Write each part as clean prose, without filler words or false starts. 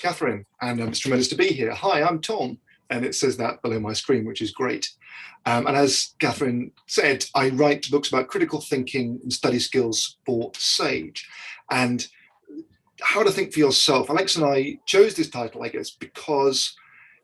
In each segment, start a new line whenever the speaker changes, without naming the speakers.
Catherine, and it's tremendous to be here. Hi, I'm Tom, and it says that below my screen, which is great. And as Catherine said, I write books about critical thinking and study skills for SAGE, and how to think for yourself. Alex and I chose this title, I guess, because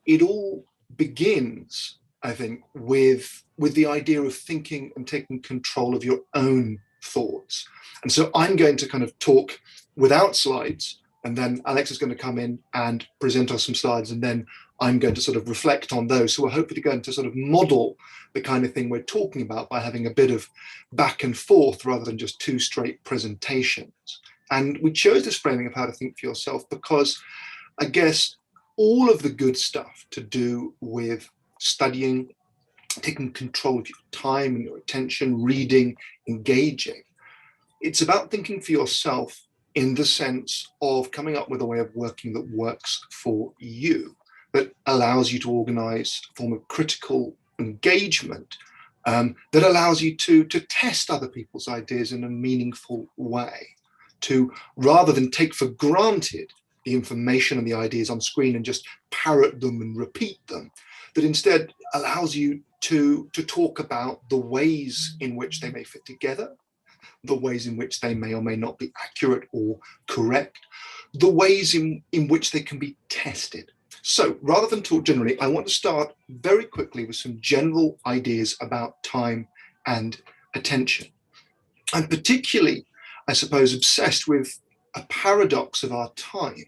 it all begins, I think, with the idea of thinking and taking control of your own thoughts. And so I'm going to kind of talk without slides, and then Alex is going to come in and present us some slides, and then I'm going to sort of reflect on those. So we're hopefully going to sort of model the kind of thing we're talking about by having a bit of back and forth rather than just two straight presentations. And we chose this framing of how to think for yourself because I guess all of the good stuff to do with studying, taking control of your time and your attention, reading, engaging, it's about thinking for yourself in the sense of coming up with a way of working that works for you, that allows you to organize a form of critical engagement, that allows you to test other people's ideas in a meaningful way, to rather than take for granted the information and the ideas on screen and just parrot them and repeat them, that instead allows you to talk about the ways in which they may fit together, the ways in which they may or may not be accurate or correct, the ways in which they can be tested. So rather than talk generally, I want to start very quickly with some general ideas about time and attention. I'm particularly, I suppose, obsessed with a paradox of our times.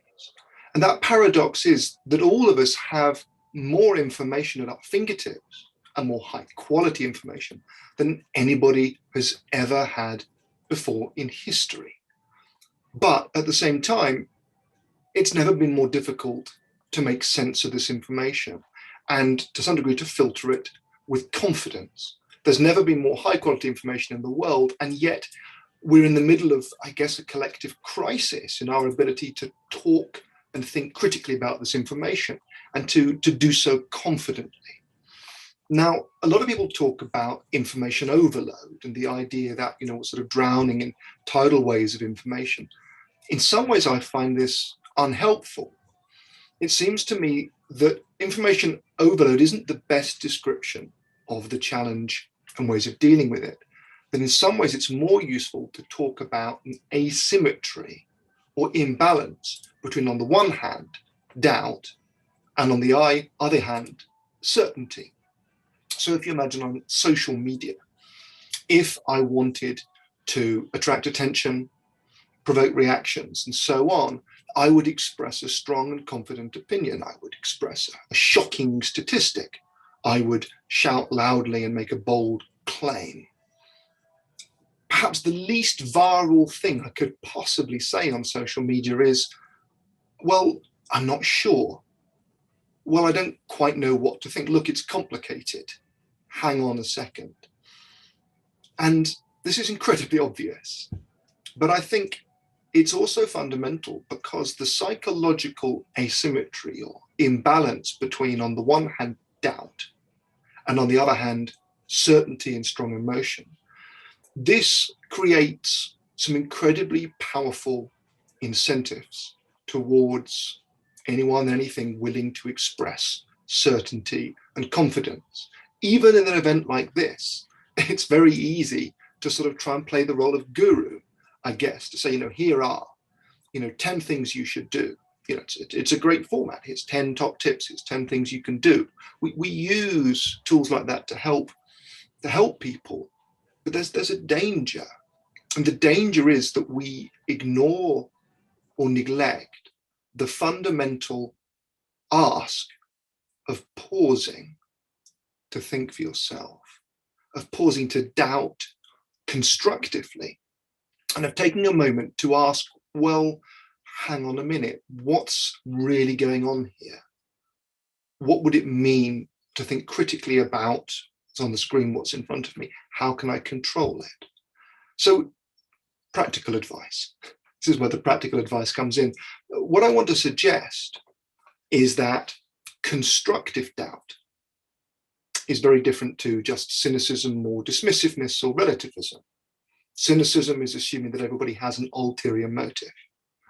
And that paradox is that all of us have more information at our fingertips and more high quality information than anybody has ever had before in history. But at the same time, it's never been more difficult to make sense of this information and to some degree to filter it with confidence. There's never been more high quality information in the world, and yet we're in the middle of, I guess, a collective crisis in our ability to talk and think critically about this information and to do so confidently. Now, a lot of people talk about information overload and the idea that, we're sort of drowning in tidal waves of information. In some ways, I find this unhelpful. It seems to me that information overload isn't the best description of the challenge and ways of dealing with it. That in some ways, it's more useful to talk about an asymmetry or imbalance between, on the one hand, doubt, and on the other hand, certainty. So if you imagine on social media, if I wanted to attract attention, provoke reactions, and so on, I would express a strong and confident opinion. I would express a shocking statistic. I would shout loudly and make a bold claim. Perhaps the least viral thing I could possibly say on social media is, well, I'm not sure. Well, I don't quite know what to think. Look, it's complicated. Hang on a second. And this is incredibly obvious, but I think it's also fundamental because the psychological asymmetry or imbalance between, on the one hand, doubt, and on the other hand, certainty and strong emotion, this creates some incredibly powerful incentives towards anyone, anything willing to express certainty and confidence. Even in an event like this, it's very easy to sort of try and play the role of guru, I guess, to say, here are, 10 things you should do. It's a great format. Here's 10 top tips. Here's 10 things you can do. We use tools like that to help people, but there's a danger. And the danger is that we ignore or neglect the fundamental ask of pausing to think for yourself, of pausing to doubt constructively, and of taking a moment to ask, well, hang on a minute, what's really going on here? What would it mean to think critically about what's on the screen, what's in front of me? How can I control it? So, practical advice. This is where the practical advice comes in. What I want to suggest is that constructive doubt is very different to just cynicism or dismissiveness or relativism. Cynicism is assuming that everybody has an ulterior motive.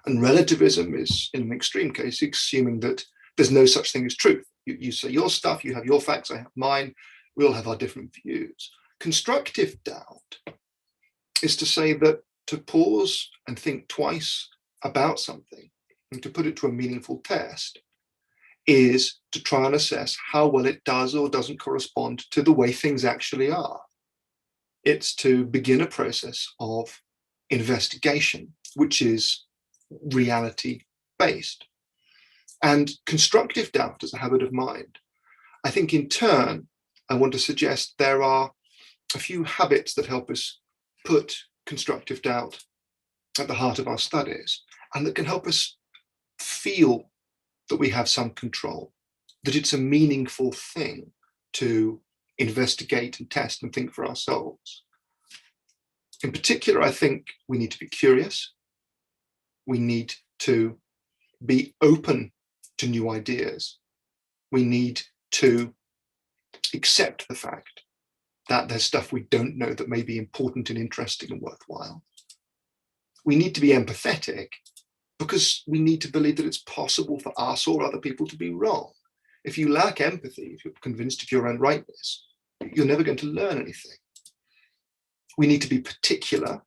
And relativism is, in an extreme case, assuming that there's no such thing as truth. You say your stuff, you have your facts, I have mine, we all have our different views. Constructive doubt is to say that to pause and think twice about something and to put it to a meaningful test is to try and assess how well it does or doesn't correspond to the way things actually are. It's to begin a process of investigation, which is reality-based. And constructive doubt as a habit of mind, I think in turn, I want to suggest there are a few habits that help us put constructive doubt at the heart of our studies and that can help us feel that we have some control, that it's a meaningful thing to investigate and test and think for ourselves. In particular, I think we need to be curious. We need to be open to new ideas. We need to accept the fact that there's stuff we don't know that may be important and interesting and worthwhile. We need to be empathetic because we need to believe that it's possible for us or other people to be wrong. If you lack empathy, if you're convinced of your own rightness, you're never going to learn anything. We need to be particular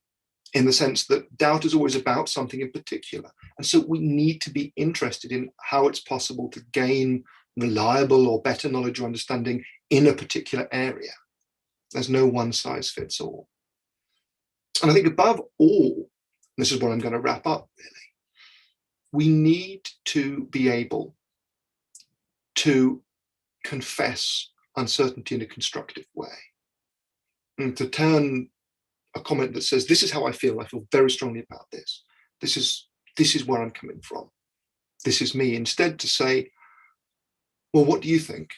in the sense that doubt is always about something in particular. And so we need to be interested in how it's possible to gain reliable or better knowledge or understanding in a particular area. There's no one size fits all. And I think above all, this is what I'm going to wrap up really, we need to be able to confess uncertainty in a constructive way and to turn a comment that says, this is how I feel very strongly about this. This is where I'm coming from. This is me. Instead to say, well, what do you think?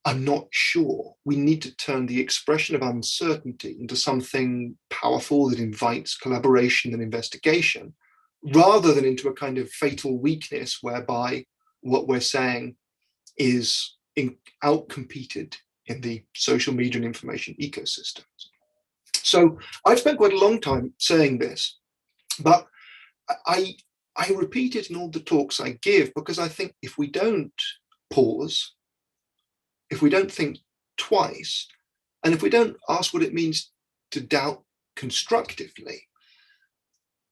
I'm not sure. We need to turn the expression of uncertainty into something powerful that invites collaboration and investigation, rather than into a kind of fatal weakness whereby what we're saying is outcompeted in the social media and information ecosystems. So I've spent quite a long time saying this, but I repeat it in all the talks I give because I think if we don't pause, if we don't think twice, and if we don't ask what it means to doubt constructively,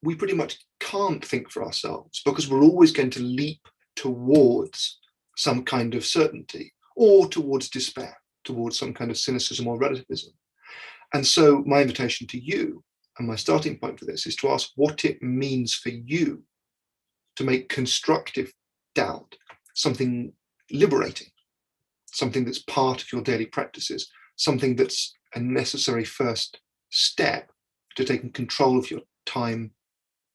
we pretty much can't think for ourselves because we're always going to leap towards some kind of certainty or towards despair, towards some kind of cynicism or relativism. And so my invitation to you and my starting point for this is to ask what it means for you to make constructive doubt something liberating, something that's part of your daily practices, something that's a necessary first step to taking control of your time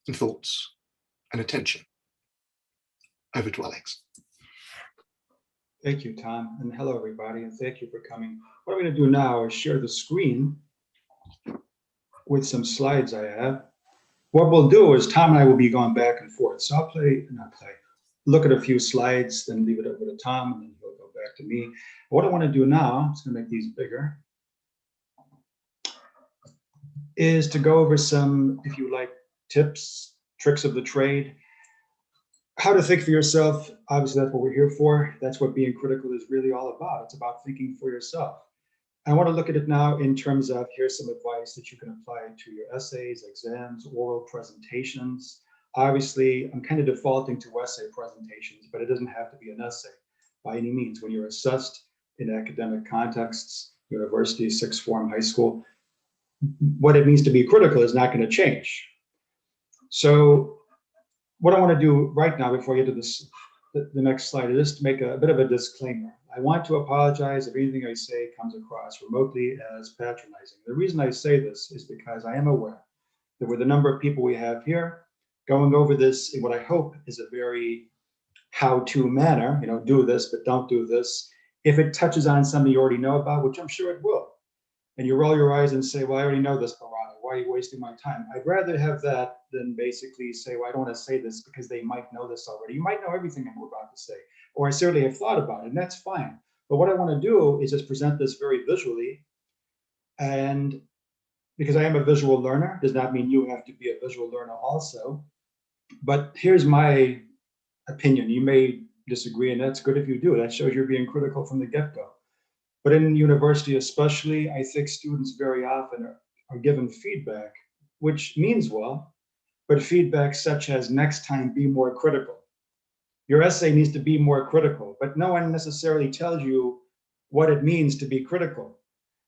and thoughts and attention. Over to Alex.
Thank you, Tom, and hello, everybody, and thank you for coming. What I'm going to do now is share the screen with some slides I have. What we'll do is Tom and I will be going back and forth. So I'll look at a few slides, then leave it over to Tom, and then he'll go back to me. What I want to do now, I'm just going to make these bigger, is to go over some, if you like, tips, tricks of the trade, how to think for yourself. Obviously, that's what we're here for. That's what being critical is really all about. It's about thinking for yourself. I want to look at it now in terms of, here's some advice that you can apply to your essays, exams, oral presentations. Obviously, I'm kind of defaulting to essay presentations, but it doesn't have to be an essay by any means. When you're assessed in academic contexts, university, sixth form, high school, what it means to be critical is not going to change. So what I want to do right now before I get to this, the next slide, is just to make a bit of a disclaimer. I want to apologize if anything I say comes across remotely as patronizing. The reason I say this is because I am aware that with the number of people we have here, going over this in what I hope is a very how-to manner, do this, but don't do this. If it touches on something you already know about, which I'm sure it will, and you roll your eyes and say, well, I already know this, Baratta. Why are you wasting my time? I'd rather have that than basically say, well, I don't want to say this because they might know this already. You might know everything I'm about to say, or I certainly have thought about it, and that's fine. But what I want to do is just present this very visually. And because I am a visual learner, does not mean you have to be a visual learner also. But here's my opinion. You may disagree, and that's good if you do. That shows you're being critical from the get-go. But in university especially, I think students very often are given feedback, which means well, but feedback such as next time be more critical. Your essay needs to be more critical, but no one necessarily tells you what it means to be critical.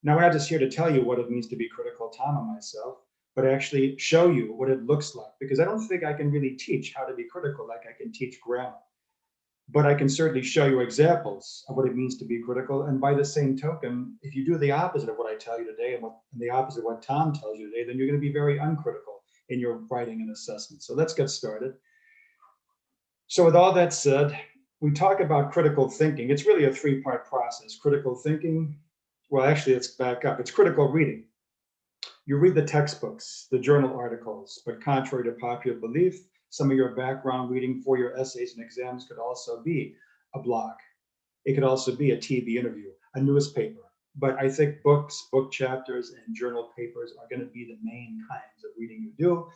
Now, we're not just here to tell you what it means to be critical, Tom and myself, but actually show you what it looks like, because I don't think I can really teach how to be critical like I can teach grammar. But I can certainly show you examples of what it means to be critical. And by the same token, if you do the opposite of what I tell you today and the opposite of what Tom tells you today, then you're going to be very uncritical in your writing and assessment. So let's get started. So with all that said, we talk about critical thinking. It's really a three-part process. Critical thinking, well, actually, let's back up. It's critical reading. You read the textbooks, the journal articles, but contrary to popular belief, some of your background reading for your essays and exams could also be a blog. It could also be a TV interview, a newspaper. But I think books, book chapters, and journal papers are going to be the main kinds of reading you do.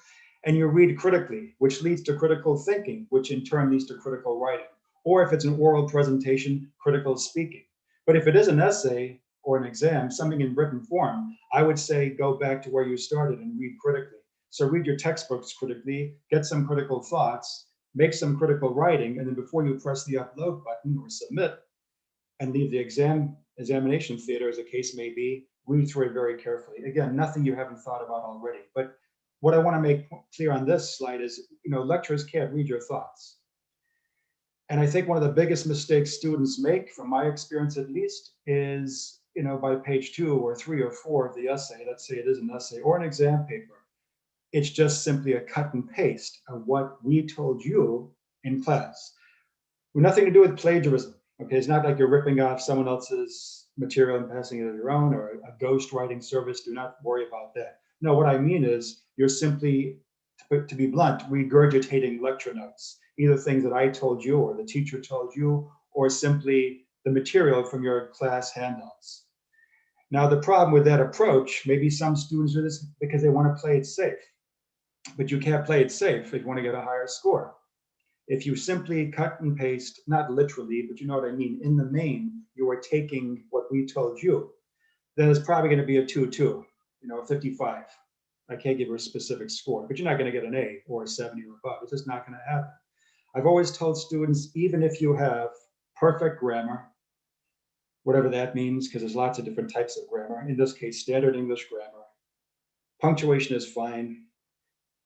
And you read critically, which leads to critical thinking, which in turn leads to critical writing. Or if it's an oral presentation, critical speaking. But if it is an essay or an exam, something in written form, I would say go back to where you started and read critically. So read your textbooks critically, get some critical thoughts, make some critical writing, and then before you press the upload button or submit and leave the examination theater, as the case may be, read through it very carefully. Again, nothing you haven't thought about already. But what I want to make clear on this slide is, lecturers can't read your thoughts. And I think one of the biggest mistakes students make, from my experience at least, is, by page 2 or 3 or 4 of the essay, let's say it is an essay or an exam paper, it's just simply a cut and paste of what we told you in class. With nothing to do with plagiarism. Okay, it's not like you're ripping off someone else's material and passing it as your own, or a ghost writing service. Do not worry about that. No, what I mean is you're simply, to be blunt, regurgitating lecture notes, either things that I told you or the teacher told you, or simply the material from your class handouts. Now, the problem with that approach, maybe some students do this because they want to play it safe, but you can't play it safe if you want to get a higher score. If you simply cut and paste, not literally, but you know what I mean, in the main, you are taking what we told you, then it's probably going to be a 2-2, 55. I can't give you a specific score, but you're not going to get an A or a 70 or above. It's just not going to happen. I've always told students, even if you have perfect grammar, whatever that means, because there's lots of different types of grammar, in this case, standard English grammar, punctuation is fine,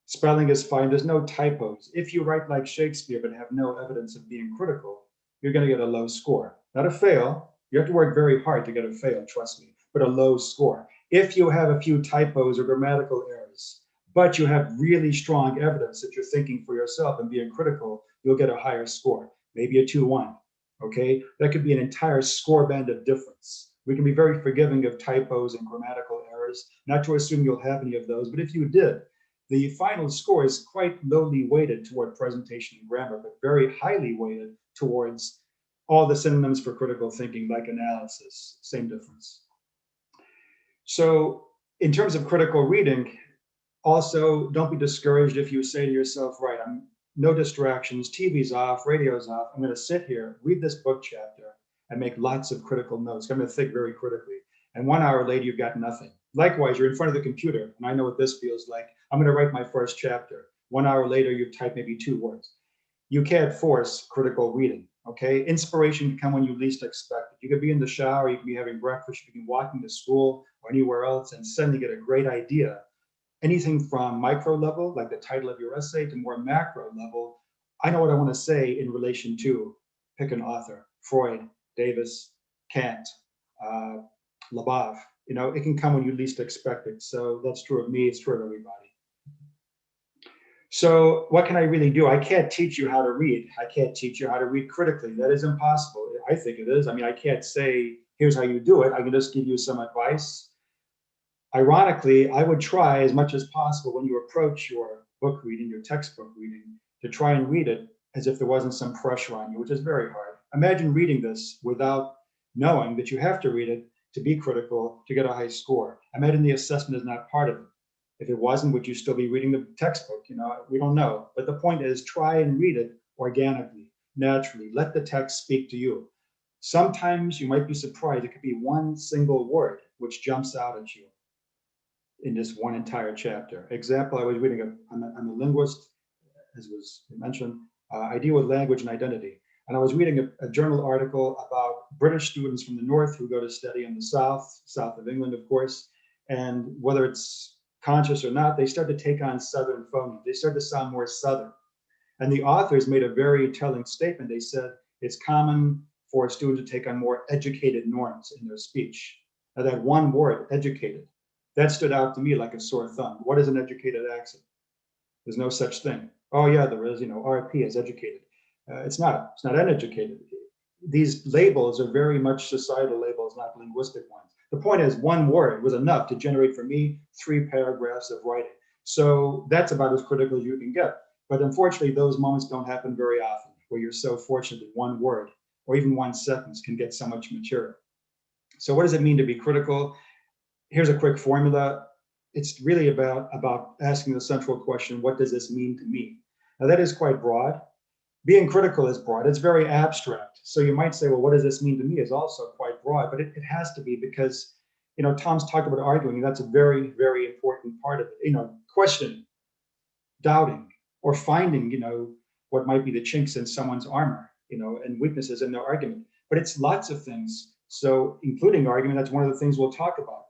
spelling is fine, there's no typos. If you write like Shakespeare but have no evidence of being critical, you're going to get a low score. Not a fail. You have to work very hard to get a fail, trust me, but a low score. If you have a few typos or grammatical errors, but you have really strong evidence that you're thinking for yourself and being critical, you'll get a higher score, maybe a 2-1, okay? That could be an entire score band of difference. We can be very forgiving of typos and grammatical errors, not to assume you'll have any of those, but if you did, the final score is quite lowly weighted toward presentation and grammar, but very highly weighted towards all the synonyms for critical thinking, like analysis, same difference. So in terms of critical reading, also don't be discouraged if you say to yourself, right, I'm no distractions, TV's off, radio's off, I'm going to sit here, read this book chapter, and make lots of critical notes. I'm going to think very critically. And 1 hour later, you've got nothing. Likewise, you're in front of the computer, and I know what this feels like. I'm going to write my first chapter. 1 hour later, you've typed maybe 2 words. You can't force critical reading, okay? Inspiration can come when you least expect it. You could be in the shower, you could be having breakfast, you could be walking to school or anywhere else, and suddenly get a great idea. Anything from micro level, like the title of your essay, to more macro level. I know what I want to say in relation to, pick an author, Freud, Davis, Kant, Labov. It can come when you least expect it. So that's true of me, it's true of everybody. So what can I really do? I can't teach you how to read. I can't teach you how to read critically. That is impossible. I think it is. I mean, I can't say, here's how you do it. I can just give you some advice. Ironically, I would try as much as possible when you approach your book reading, your textbook reading, to try and read it as if there wasn't some pressure on you, which is very hard. Imagine reading this without knowing that you have to read it to be critical, to get a high score. Imagine the assessment is not part of it. If it wasn't, would you still be reading the textbook? We don't know. But the point is, try and read it organically, naturally. Let the text speak to you. Sometimes you might be surprised. It could be one single word which jumps out at you in this one entire chapter. Example, I was reading, I'm a linguist, as was mentioned. I deal with language and identity. And I was reading a journal article about British students from the North who go to study in the South of England, of course. And whether it's conscious or not, they start to take on Southern phonemes. They start to sound more Southern. And the authors made a very telling statement. They said it's common for a student to take on more educated norms in their speech. Now, that one word, educated, that stood out to me like a sore thumb. What is an educated accent? There's no such thing. Oh yeah, there is, RP is educated. It's not uneducated. These labels are very much societal labels, not linguistic ones. The point is, one word was enough to generate for me 3 paragraphs of writing. So that's about as critical as you can get. But unfortunately, those moments don't happen very often, where you're so fortunate that one word or even one sentence can get so much material. So what does it mean to be critical? Here's a quick formula. It's really about asking the central question, what does this mean to me? Now that is quite broad. Being critical is broad. It's very abstract. So you might say, well, what does this mean to me is also quite broad, but it has to be because, Tom's talked about arguing. That's a very, very important part of it. Questioning, doubting, or finding, what might be the chinks in someone's armor, and weaknesses in their argument. But it's lots of things. So including argument, that's one of the things we'll talk about.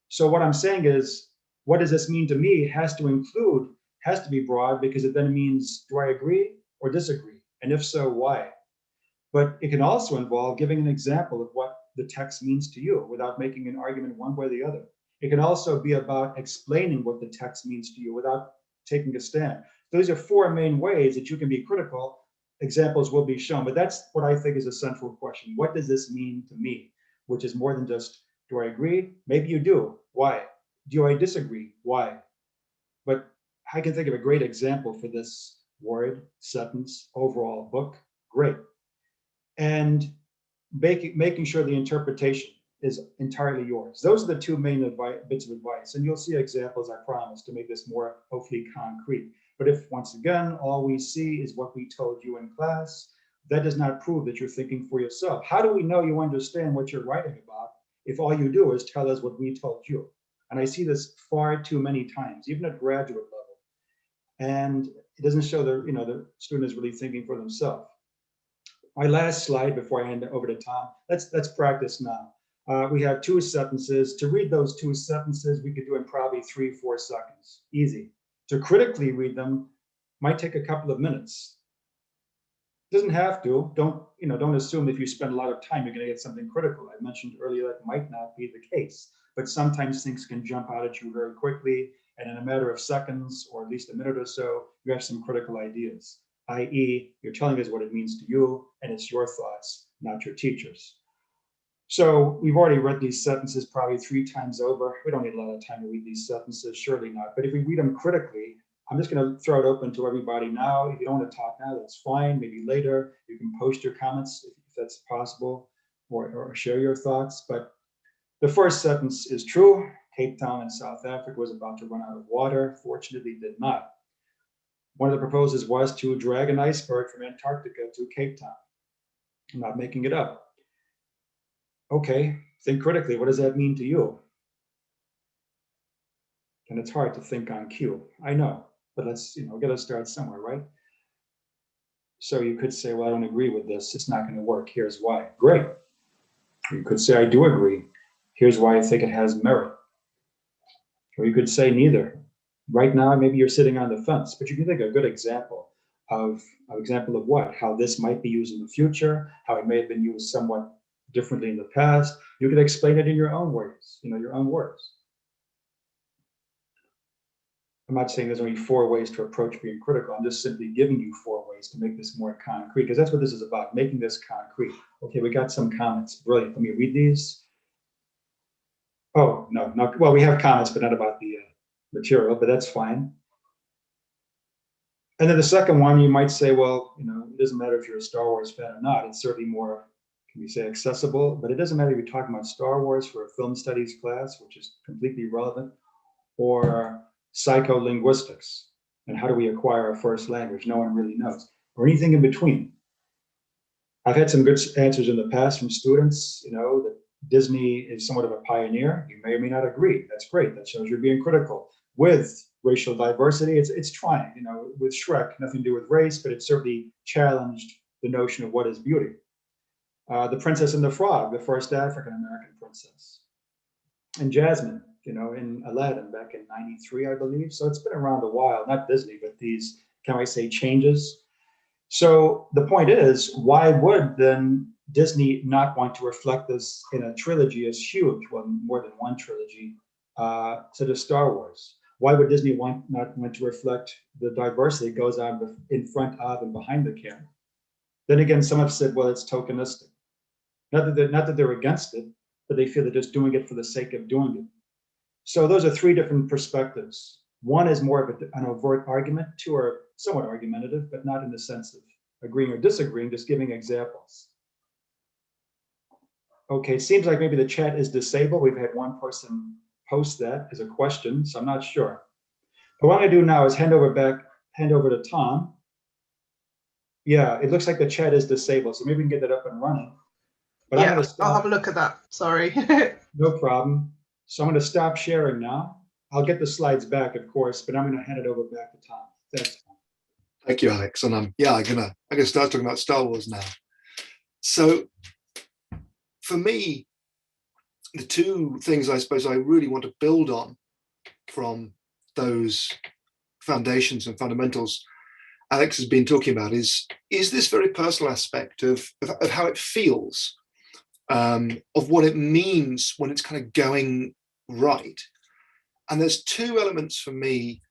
So what I'm saying is, what does this mean to me has to be broad, because it then means, do I agree or disagree? And if so, why? But it can also involve giving an example of what the text means to you without making an argument one way or the other. It can also be about explaining what the text means to you without taking a stand. Those are 4 main ways that you can be critical. Examples will be shown, but that's what I think is a central question. What does this mean to me? Which is more than just, do I agree? Maybe you do. Why? Do I disagree? Why? But I can think of a great example for this word, sentence, overall book. Great. And making sure the interpretation is entirely yours. Those are the 2 main bits of advice. And you'll see examples, I promise, to make this more hopefully concrete. But if, once again, all we see is what we told you in class, that does not prove that you're thinking for yourself. How do we know you understand what you're writing about if all you do is tell us what we told you? And I see this far too many times, even at graduate level. And it doesn't show the student is really thinking for themselves. My last slide before I hand it over to Tom. Let's practice now. We have 2 sentences. To read those 2 sentences, we could do in probably 3-4 seconds. Easy. To critically read them might take a couple of minutes. Doesn't have to. Don't assume if you spend a lot of time you're going to get something critical. I mentioned earlier that might not be the case, but sometimes things can jump out at you very quickly, and in a matter of seconds, or at least a minute or so, you have some critical ideas, i.e., you're telling us what it means to you, and it's your thoughts, not your teacher's. So we've already read these sentences probably 3 times over. We don't need a lot of time to read these sentences, surely not. But if we read them critically, I'm just going to throw it open to everybody now. If you don't want to talk now, that's fine. Maybe later you can post your comments if that's possible, or share your thoughts. But the first sentence is true. Cape Town in South Africa was about to run out of water. Fortunately, it did not. One of the proposals was to drag an iceberg from Antarctica to Cape Town. I'm not making it up. Okay, think critically. What does that mean to you? And it's hard to think on cue. I know, but let's, get us start somewhere, right? So you could say, well, I don't agree with this. It's not going to work. Here's why. Great. You could say, I do agree. Here's why I think it has merit. Or you could say neither. Right now, maybe you're sitting on the fence, but you can think of a good example of what? How this might be used in the future, how it may have been used somewhat differently in the past. You could explain it in your own words, your own words. I'm not saying there's only 4 ways to approach being critical. I'm just simply giving you 4 ways to make this more concrete, because that's what this is about, making this concrete. Okay, we got some comments. Brilliant. Let me read these. Oh, no. Well, we have comments, but not about the material, but that's fine. And then the second one, you might say, well, it doesn't matter if you're a Star Wars fan or not. It's certainly more, can we say, accessible, but it doesn't matter if you're talking about Star Wars for a film studies class, which is completely relevant, or psycholinguistics, and how do we acquire our first language? No one really knows, or anything in between. I've had some good answers in the past from students, that Disney is somewhat of a pioneer. You may or may not agree. That's great. That shows you're being critical. With racial diversity, it's trying, with Shrek, nothing to do with race, but it certainly challenged the notion of what is beauty. The Princess and the Frog, the first African-American princess. And Jasmine, in Aladdin back in 93, I believe. So it's been around a while, not Disney, but these, can I say, changes. So the point is, why would then Disney not want to reflect this in a trilogy as huge, well, more than one trilogy, such as Star Wars? Why would Disney not want to reflect the diversity that goes on in front of and behind the camera? Then again, some have said, well, it's tokenistic. Not that they're against it, but they feel they're just doing it for the sake of doing it. So those are three different perspectives. One is more of an overt argument, two are somewhat argumentative, but not in the sense of agreeing or disagreeing, just giving examples. Okay, seems like maybe the chat is disabled. We've had one person post that as a question, so I'm not sure. But what I'm gonna do now is hand over to Tom. Yeah, it looks like the chat is disabled, so maybe we can get that up and running. But
yeah, I'll have a look at that, sorry.
No problem. So I'm gonna stop sharing now. I'll get the slides back, of course, but I'm gonna hand it over back to Tom. Thanks, Tom.
Thank you, Alex. And I'm gonna start talking about Star Wars now. So for me, the two things I suppose I really want to build on from those foundations and fundamentals Alex has been talking about is this very personal aspect of how it feels, of what it means when it's kind of going right. And there's two elements for me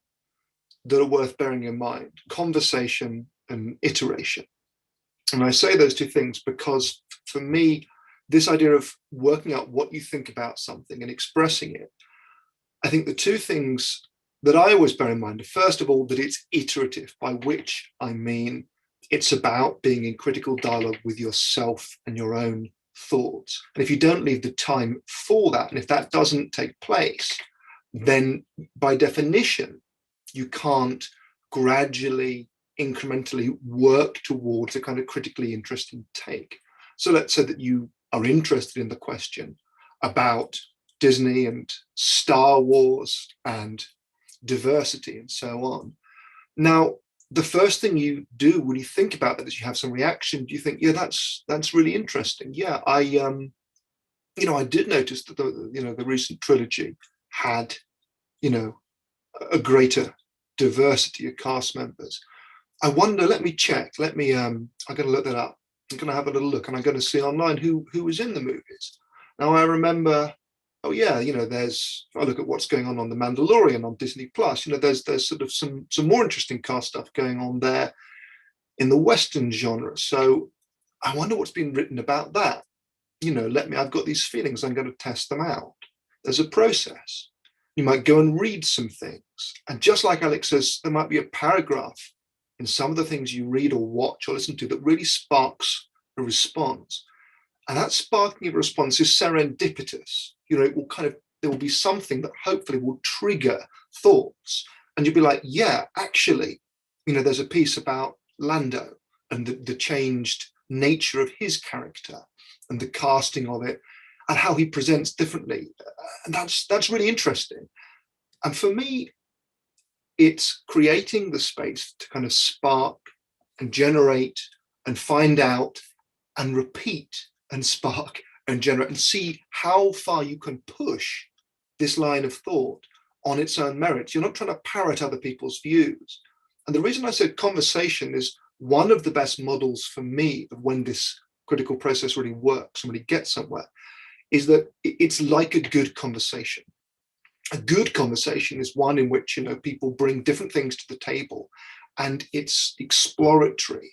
that are worth bearing in mind: conversation and iteration. And I say those two things because for me, this idea of working out what you think about something and expressing it, I think the two things that I always bear in mind are, first of all, that it's iterative, by which I mean it's about being in critical dialogue with yourself and your own thoughts. And if you don't leave the time for that, and if that doesn't take place, then by definition, you can't gradually, incrementally work towards a kind of critically interesting take. So let's say that you are interested in the question about Disney and Star Wars and diversity and so on. Now, the first thing you do when you think about that is you have some reaction. Do you think, yeah, that's really interesting? Yeah, I did notice that the recent trilogy had, a greater diversity of cast members. I wonder, let me check. I'm going to look that up. I'm going to have a little look, and I'm going to see online who was in the movies. Now, I remember, oh yeah, if I look at what's going on The Mandalorian on Disney Plus, there's sort of some more interesting cast stuff going on there in the Western genre. So I wonder what's been written about that. I've got these feelings, I'm going to test them out. There's a process. You might go and read some things. And just like Alex says, there might be a paragraph in some of the things you read or watch or listen to that really sparks a response. And that sparking of a response is serendipitous. It will there will be something that hopefully will trigger thoughts. And you'll be like, yeah, actually, there's a piece about Lando and the changed nature of his character and the casting of it and how he presents differently. And that's really interesting. And for me, it's creating the space to kind of spark and generate and find out and repeat and spark and generate and see how far you can push this line of thought on its own merits. You're not trying to parrot other people's views. And the reason I said conversation is one of the best models for me of when this critical process really works and really gets somewhere is that it's like a good conversation. A good conversation is one in which people bring different things to the table and it's exploratory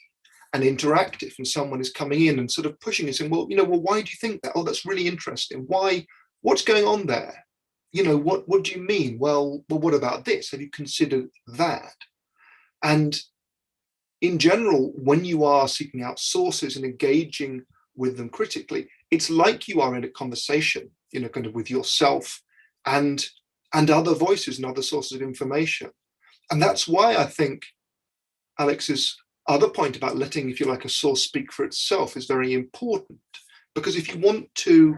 and interactive, and someone is coming in and sort of pushing and saying, well, why do you think that? Oh, that's really interesting. Why? What's going on there? What do you mean? Well, what about this? Have you considered that? And in general, when you are seeking out sources and engaging with them critically, it's like you are in a conversation, kind of with yourself and and other voices and other sources of information. And that's why I think Alex's other point about letting, if you like, a source speak for itself is very important. Because if you want to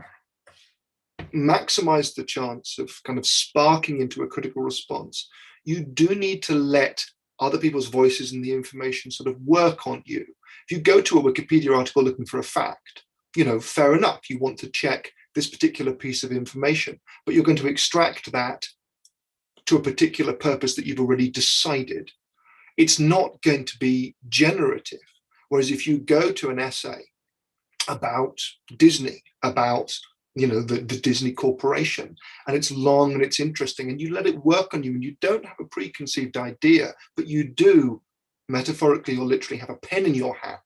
maximize the chance of kind of sparking into a critical response, you do need to let other people's voices and the information sort of work on you. If you go to a Wikipedia article looking for a fact, fair enough, you want to check this particular piece of information, but you're going to extract that to a particular purpose that you've already decided. It's not going to be generative. Whereas if you go to an essay about Disney, about the Disney Corporation, and it's long and it's interesting, and you let it work on you, and you don't have a preconceived idea, but you do, metaphorically or literally, have a pen in your hand,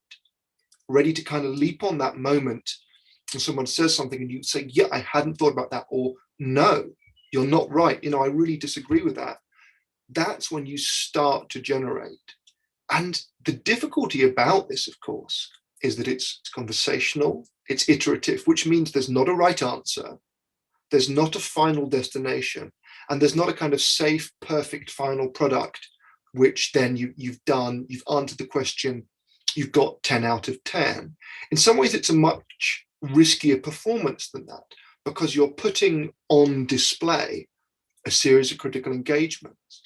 ready to kind of leap on that moment, and someone says something, and you say, yeah, I hadn't thought about that, or no, you're not right, I really disagree with that. That's when you start to generate. And the difficulty about this, of course, is that it's conversational, it's iterative, which means there's not a right answer, there's not a final destination, and there's not a kind of safe, perfect final product, which then you've answered the question, you've got 10 out of 10. In some ways, it's a much riskier performance than that, because you're putting on display a series of critical engagements.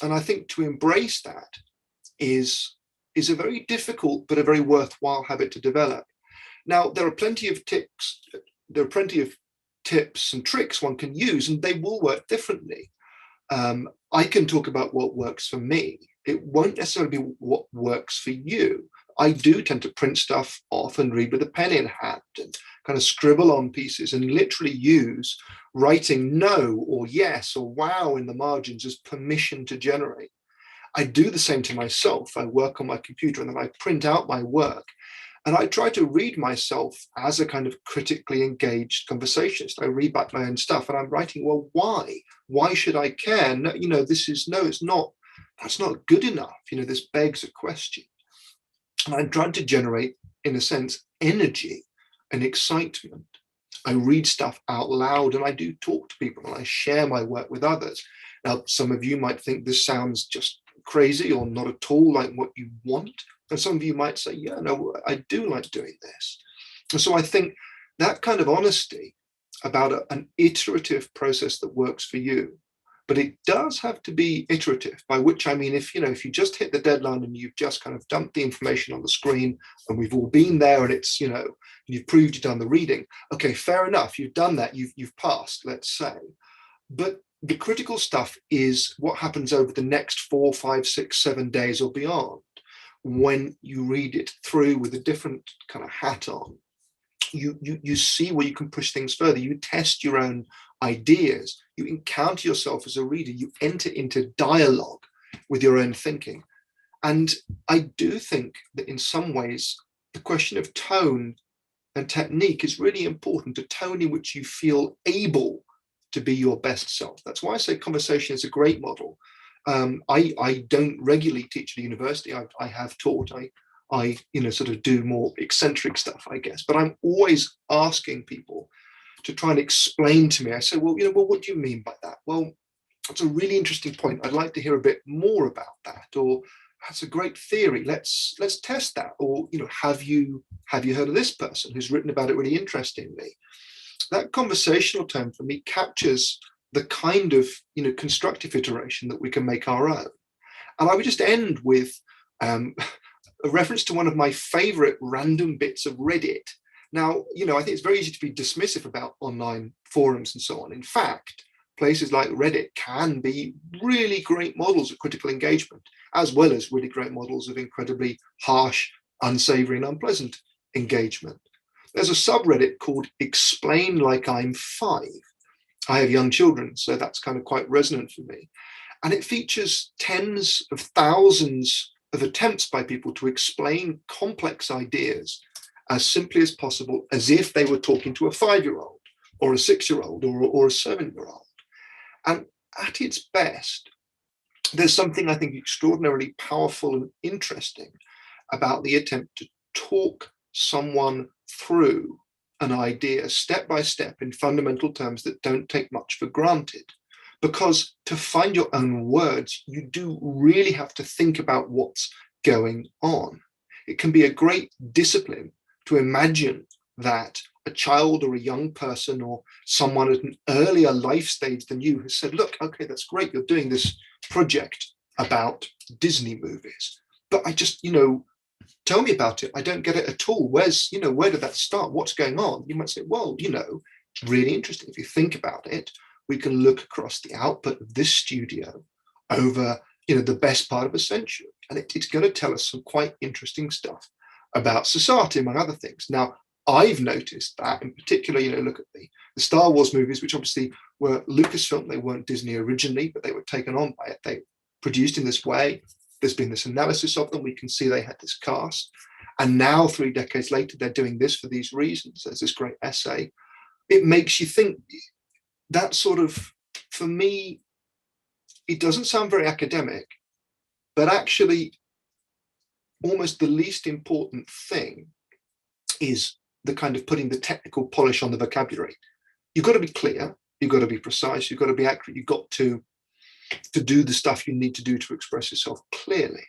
And I think to embrace that is a very difficult but a very worthwhile habit to develop. Now, there are plenty of tips and tricks one can use, and they will work differently. I can talk about what works for me. It won't necessarily be what works for you. I do tend to print stuff off and read with a pen in hand and kind of scribble on pieces and literally use writing no or yes or wow in the margins as permission to generate. I do the same to myself. I work on my computer and then I print out my work. And I try to read myself as a kind of critically engaged conversationist. I read back my own stuff and I'm writing, well, why? Why should I care? No, it's not, that's not good enough. This begs a question. And I'm trying to generate, in a sense, energy and excitement. I read stuff out loud and I do talk to people and I share my work with others. Now, some of you might think this sounds just crazy or not at all like what you want. And some of you might say, yeah, no, I do like doing this. And so I think that kind of honesty about an iterative process that works for you, but it does have to be iterative, by which I mean, if you just hit the deadline and you've just kind of dumped the information on the screen and we've all been there and it's, you've proved you've done the reading. Okay, fair enough. You've done that. You've passed, let's say. But the critical stuff is what happens over the next 4, 5, 6, 7 days or beyond. When you read it through with a different kind of hat on, you see where you can push things further. You test your own ideas. You encounter yourself as a reader. You enter into dialogue with your own thinking. And I do think that in some ways, the question of tone and technique is really important, a tone in which you feel able to be your best self. That's why I say conversation is a great model. I don't regularly teach at a university. I have taught. I sort of do more eccentric stuff, I guess. But I'm always asking people to try and explain to me. I say, well, what do you mean by that? Well, that's a really interesting point. I'd like to hear a bit more about that. Or that's a great theory. Let's test that. Or have you heard of this person who's written about it really interestingly? That conversational tone for me captures the kind of constructive iteration that we can make our own. And I would just end with a reference to one of my favorite random bits of Reddit. Now, I think it's very easy to be dismissive about online forums and so on. In fact, places like Reddit can be really great models of critical engagement, as well as really great models of incredibly harsh, unsavory, and unpleasant engagement. There's a subreddit called Explain Like I'm 5. I have young children, so that's kind of quite resonant for me. And it features tens of thousands of attempts by people to explain complex ideas as simply as possible, as if they were talking to a 5-year-old or a 6-year-old or a 7-year-old. And at its best, there's something I think extraordinarily powerful and interesting about the attempt to talk someone through an idea step by step in fundamental terms that don't take much for granted. because to find your own words, you do really have to think about what's going on. It can be a great discipline to imagine that a child or a young person or someone at an earlier life stage than you has said, look, okay, that's great, you're doing this project about Disney movies, but I just, tell me about it. I don't get it at all. Where did that start? What's going on? You might say, well, it's really interesting. If you think about it, we can look across the output of this studio over, the best part of a century. And it's going to tell us some quite interesting stuff about society, among other things. Now, I've noticed that in particular, look at the Star Wars movies, which obviously were Lucasfilm. They weren't Disney originally, but they were taken on by it. They produced in this way. There's been this analysis of them. We can see they had this cast. And now, 3 decades later, they're doing this for these reasons. There's this great essay. It makes you think that sort of, for me, it doesn't sound very academic, but actually almost the least important thing is the kind of putting the technical polish on the vocabulary. You've got to be clear, you've got to be precise, you've got to be accurate, you've got to do the stuff you need to do to express yourself clearly.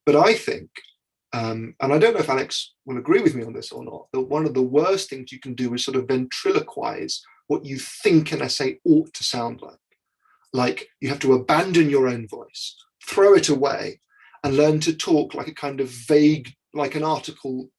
But I think, and I don't know if Alex will agree with me on this or not, that one of the worst things you can do is sort of ventriloquize what you think an essay ought to sound like. Like you have to abandon your own voice, throw it away, and learn to talk like a kind of vague, like an article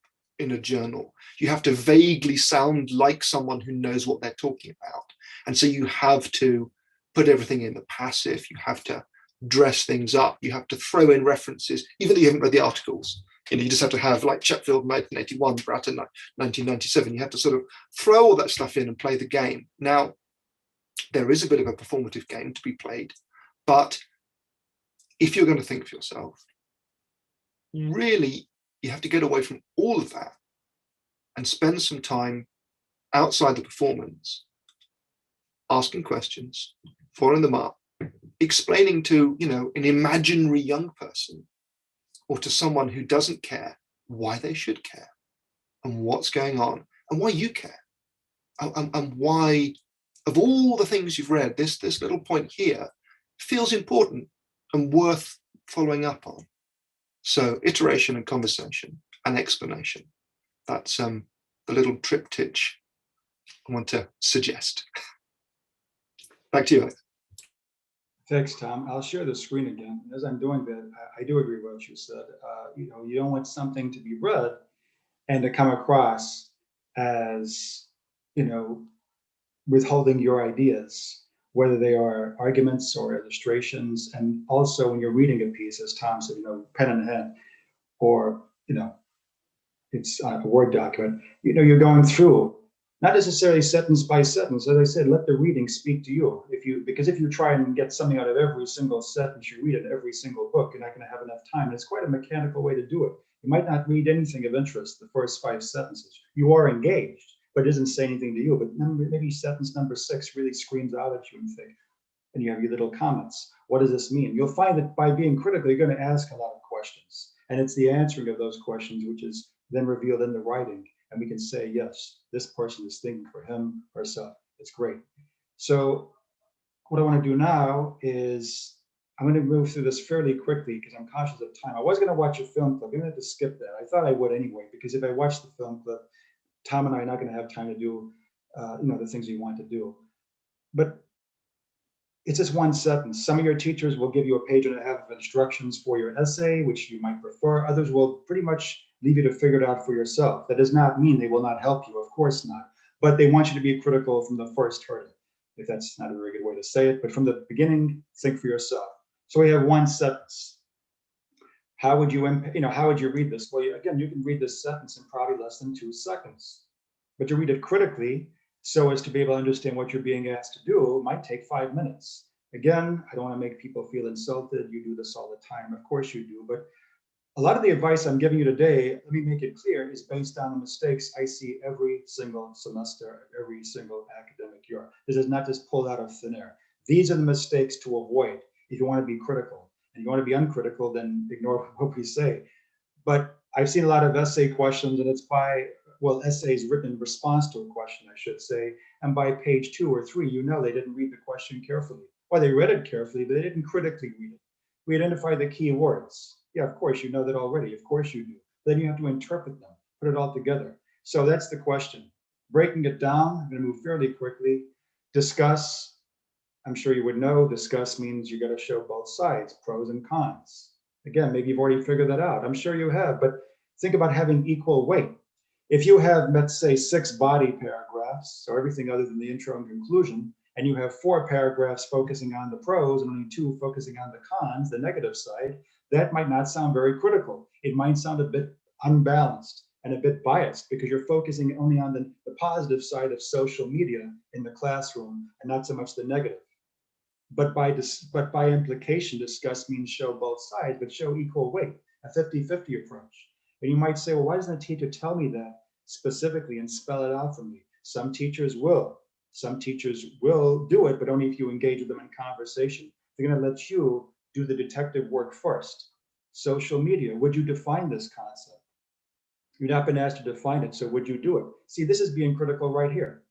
in a journal. You have to vaguely sound like someone who knows what they're talking about. And so you have to put everything in the passive. You have to dress things up. You have to throw in references, even though you haven't read the articles. You just have to have like Chatfield 1981, Baratta 1997. You have to sort of throw all that stuff in and play the game. Now, there is a bit of a performative game to be played, but if you're going to think for yourself, really, you have to get away from all of that and spend some time outside the performance, asking questions, following them up, explaining to, an imaginary young person or to someone who doesn't care why they should care and what's going on and why you care and why, of all the things you've read, this little point here feels important and worth following up on. So iteration and conversation and explanation. That's the little triptych I want to suggest. Back to you, Alex.
Thanks, Tom. I'll share the screen again. As I'm doing that, I do agree with what you said. You don't want something to be read and to come across as, withholding your ideas, whether they are arguments or illustrations. And also when you're reading a piece, as Tom said, pen in hand, or, it's a Word document, you're going through, not necessarily sentence by sentence. As I said, let the reading speak to you. Because if you try and get something out of every single sentence you read in every single book, you're not going to have enough time. And it's quite a mechanical way to do it. You might not read anything of interest the first 5 sentences. You are engaged, but it doesn't say anything to you. But maybe sentence number 6 really screams out at you and you have your little comments. What does this mean? You'll find that by being critical, you're going to ask a lot of questions. And it's the answering of those questions which is then revealed in the writing. And we can say, yes, this person is thinking for him or herself. It's great. So what I want to do now is I'm going to move through this fairly quickly because I'm conscious of time. I was going to watch a film clip. I'm going to have to skip that. I thought I would anyway, because if I watch the film clip, Tom and I are not going to have time to do the things we want to do. But it's just one sentence. Some of your teachers will give you a page and a half of instructions for your essay, which you might prefer. Others will pretty much leave you to figure it out for yourself. That does not mean they will not help you, of course not. But they want you to be critical from the first hurdle, if that's not a very good way to say it. But from the beginning, think for yourself. So we have one sentence. How would you read this? Well, again, you can read this sentence in probably less than 2 seconds. But to read it critically, so as to be able to understand what you're being asked to do, might take 5 minutes. Again, I don't want to make people feel insulted. You do this all the time. Of course you do. But a lot of the advice I'm giving you today, let me make it clear, is based on the mistakes I see every single semester, every single academic year. This is not just pulled out of thin air. These are the mistakes to avoid if you want to be critical. And you want to be uncritical, then ignore what we say. But I've seen a lot of essay questions, and it's essays written in response to a question, I should say. And by page 2 or 3, they didn't read the question carefully. Or they read it carefully, but they didn't critically read it. We identify the key words. Yeah, of course, you know that already. Of course you do. Then you have to interpret them, put it all together. So that's the question. Breaking it down, I'm going to move fairly quickly. Discuss, I'm sure you would know, discuss means you got to show both sides, pros and cons. Again, maybe you've already figured that out. I'm sure you have, but think about having equal weight. If you have, let's say, 6 body paragraphs, so everything other than the intro and conclusion, and you have 4 paragraphs focusing on the pros and only 2 focusing on the cons, the negative side, that might not sound very critical. It might sound a bit unbalanced and a bit biased because you're focusing only on the positive side of social media in the classroom and not so much the negative. But by implication, discuss means show both sides, but show equal weight, a 50-50 approach. And you might say, well, why doesn't the teacher tell me that specifically and spell it out for me? Some teachers will. Some teachers will do it, but only if you engage with them in conversation. They're going to let you do the detective work first. Social media, would you define this concept? You've not been asked to define it, so would you do it? See, this is being critical right here.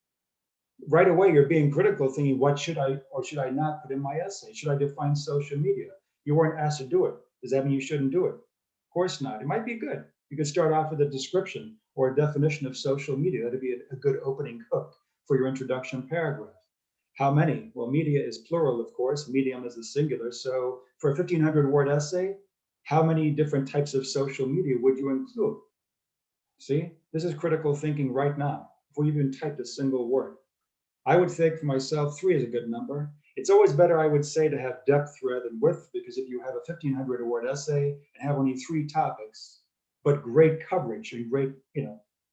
Right away, you're being critical, thinking, what should I or should I not put in my essay? Should I define social media? You weren't asked to do it. Does that mean you shouldn't do it? Of course not. It might be good. You could start off with a description or a definition of social media. That'd be a good opening hook for your introduction paragraph. How many? Well, media is plural, of course. Medium is the singular. So for a 1,500-word essay, how many different types of social media would you include? See, this is critical thinking right now, before you even typed a single word. I would think for myself, 3 is a good number. It's always better, I would say, to have depth rather than width, because if you have a 1,500-word essay and have only 3 topics, but great coverage and great,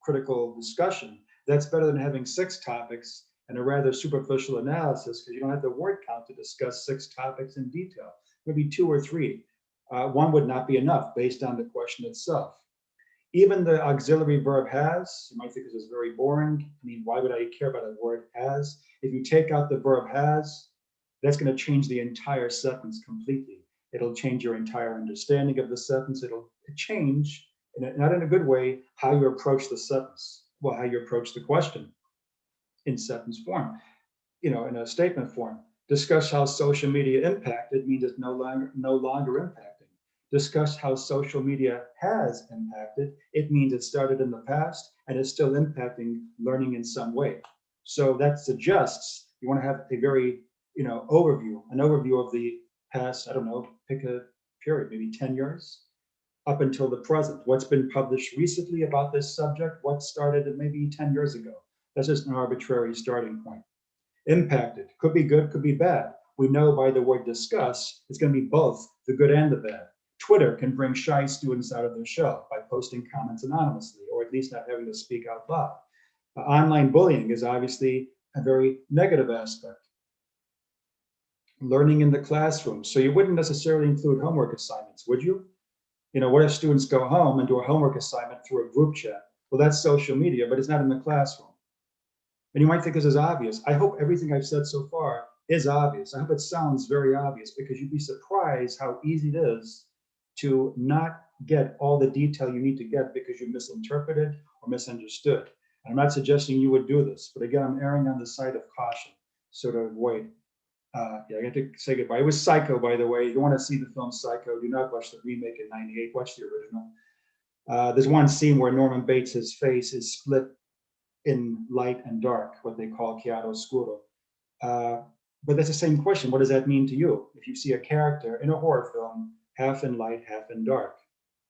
critical discussion, that's better than having 6 topics and a rather superficial analysis, because you don't have the word count to discuss 6 topics in detail. Maybe 2 or 3. 1 would not be enough based on the question itself. Even the auxiliary verb has, you might think this is very boring. I mean, why would I care about a word has? If you take out the verb has, that's going to change the entire sentence completely. It'll change your entire understanding of the sentence. It'll change, not in a good way, how you approach the sentence. Well, how you approach the question in sentence form, in a statement form. Discuss how social media impacted means it's no longer impacting. Discuss how social media has impacted. It means it started in the past and is still impacting learning in some way. So that suggests you want to have a very, an overview of the past, I don't know, pick a period, maybe 10 years up until the present. What's been published recently about this subject? What started maybe 10 years ago? That's just an arbitrary starting point. Impacted, could be good, could be bad. We know by the word discuss, it's going to be both the good and the bad. Twitter can bring shy students out of their shell by posting comments anonymously, or at least not having to speak out loud. Online bullying is obviously a very negative aspect. Learning in the classroom. So you wouldn't necessarily include homework assignments, would you? What if students go home and do a homework assignment through a group chat? Well, that's social media, but it's not in the classroom. And you might think this is obvious. I hope everything I've said so far is obvious. I hope it sounds very obvious, because you'd be surprised how easy it is to not get all the detail you need to get because you misinterpreted or misunderstood. And I'm not suggesting you would do this, but again, I'm erring on the side of caution, so to avoid. I got to say goodbye. It was Psycho, by the way. If you want to see the film Psycho, do not watch the remake in '98. Watch the original. There's one scene where Norman Bates' face is split in light and dark, what they call chiaroscuro. But that's the same question. What does that mean to you? If you see a character in a horror film, half in light, half in dark,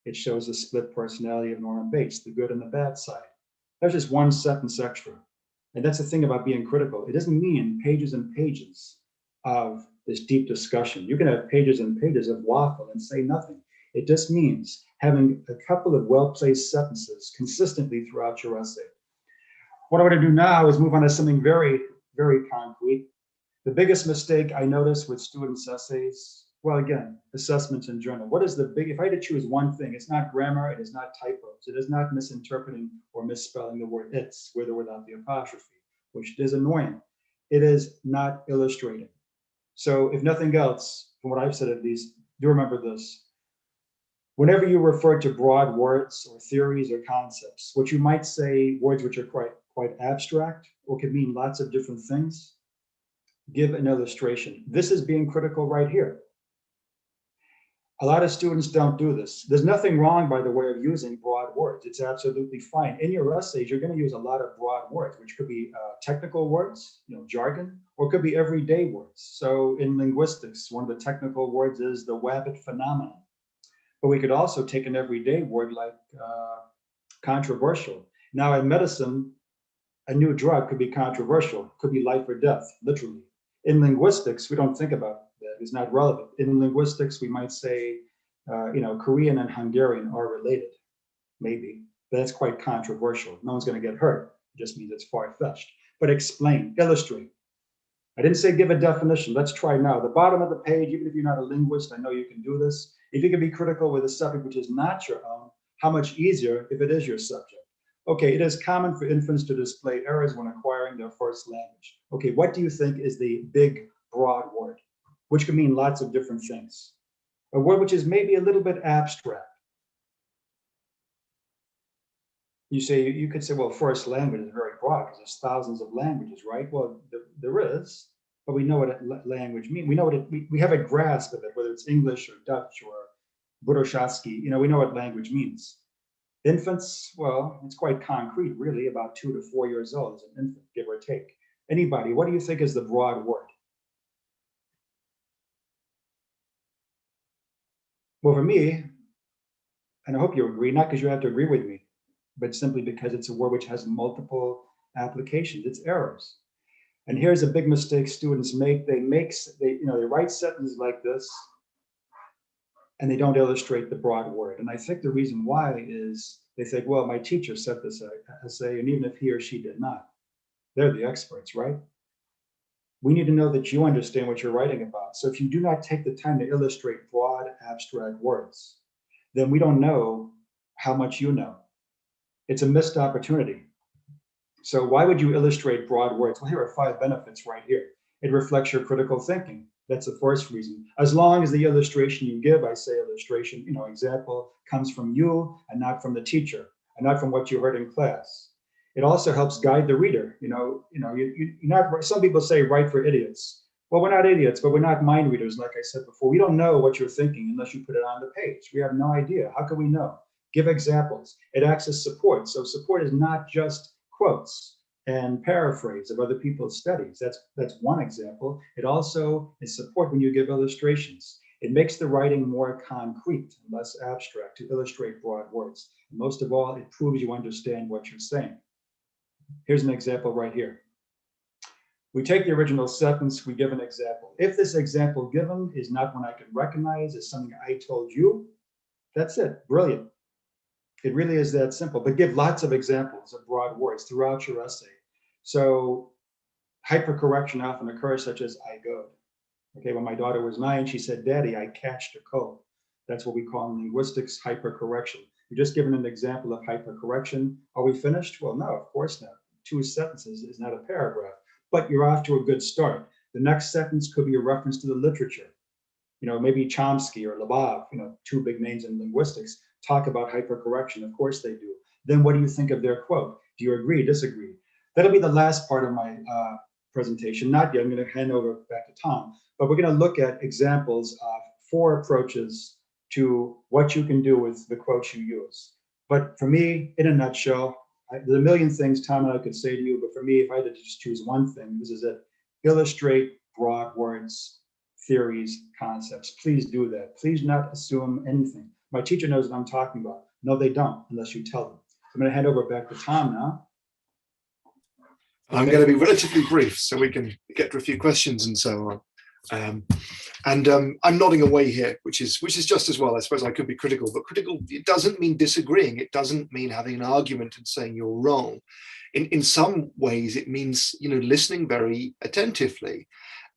it shows the split personality of Norman Bates, the good and the bad side. That's just one sentence extra. And that's the thing about being critical. It doesn't mean pages and pages of this deep discussion. You can have pages and pages of waffle and say nothing. It just means having a couple of well-placed sentences consistently throughout your essay. What I want to do now is move on to something very, very concrete. The biggest mistake I notice with students' essays, well, again, assessments in general. What is the big, if I had to choose one thing, it's not grammar, it is not typos, it is not misinterpreting or misspelling the word it's with or without the apostrophe, which is annoying. It is not illustrating. So if nothing else, from what I've said at least, do remember this. Whenever you refer to broad words or theories or concepts, what you might say, words which are quite abstract or could mean lots of different things, give an illustration. This is being critical right here. A lot of students don't do this. There's nothing wrong, by the way, of using broad words. It's absolutely fine. In your essays, you're going to use a lot of broad words, which could be technical words, jargon, or could be everyday words. So in linguistics, one of the technical words is the Wabbit phenomenon. But we could also take an everyday word like controversial. Now in medicine, a new drug could be controversial, could be life or death, literally. In linguistics, we don't think about that. It's not relevant. In linguistics, we might say, Korean and Hungarian are related, maybe. But that's quite controversial. No one's going to get hurt. It just means it's far-fetched. But explain, illustrate. I didn't say give a definition. Let's try now. The bottom of the page, even if you're not a linguist, I know you can do this. If you can be critical with a subject which is not your own, how much easier if it is your subject? Okay, it is common for infants to display errors when acquiring their first language. Okay, what do you think is the big, broad word, which can mean lots of different things? A word which is maybe a little bit abstract. You could say, well, first language is very broad because there's thousands of languages, right? Well, there is, but we know what language means. We know what we have a grasp of it, whether it's English or Dutch or Budoshasky, we know what language means. Infants, well, it's quite concrete, really, about 2 to 4 years old as an infant, give or take. Anybody, what do you think is the broad word? Well, for me, and I hope you agree, not because you have to agree with me, but simply because it's a word which has multiple applications. It's errors. And here's a big mistake students make. They write sentences like this, and they don't illustrate the broad word. And I think the reason why is they think, well, my teacher said this essay, and even if he or she did not, they're the experts, right? We need to know that you understand what you're writing about. So if you do not take the time to illustrate broad, abstract words, then we don't know how much you know. It's a missed opportunity. So why would you illustrate broad words? Well, here are 5 benefits right here. It reflects your critical thinking. That's the first reason. As long as the illustration you give, I say illustration, example, comes from you and not from the teacher and not from what you heard in class. It also helps guide the reader. Some people say write for idiots. Well, we're not idiots, but we're not mind readers, like I said before. We don't know what you're thinking unless you put it on the page. We have no idea. How can we know? Give examples. It acts as support. So support is not just quotes and paraphrase of other people's studies. That's one example. It also is support when you give illustrations. It makes the writing more concrete and less abstract to illustrate broad words. And most of all, it proves you understand what you're saying. Here's an example right here. We take the original sentence, we give an example. If this example given is not one I can recognize as something I told you, that's it, brilliant. It really is that simple, but give lots of examples of broad words throughout your essay. So hypercorrection often occurs, such as I go. Okay, when my daughter was 9, she said, Daddy, I catched a cold. That's what we call in linguistics hypercorrection. We're just given an example of hypercorrection. Are we finished? Well, no, of course not. 2 sentences is not a paragraph, but you're off to a good start. The next sentence could be a reference to the literature. Maybe Chomsky or Labov, 2 big names in linguistics, talk about hypercorrection. Of course they do. Then what do you think of their quote? Do you agree, disagree? That'll be the last part of my presentation. Not yet, I'm going to hand over back to Tom, but we're going to look at examples of 4 approaches to what you can do with the quotes you use. But for me, in a nutshell, there's a million things Tom and I could say to you, but for me, if I had to just choose one thing, this is it. Illustrate broad words, theories, concepts. Please do that. Please not assume anything. My teacher knows what I'm talking about. No, they don't, unless you tell them. I'm going to hand over back to Tom now.
I'm going to be relatively brief so we can get to a few questions and so on. I'm nodding away here, which is just as well. I suppose I could be critical, but critical, it doesn't mean disagreeing. It doesn't mean having an argument and saying you're wrong. In some ways, it means listening very attentively.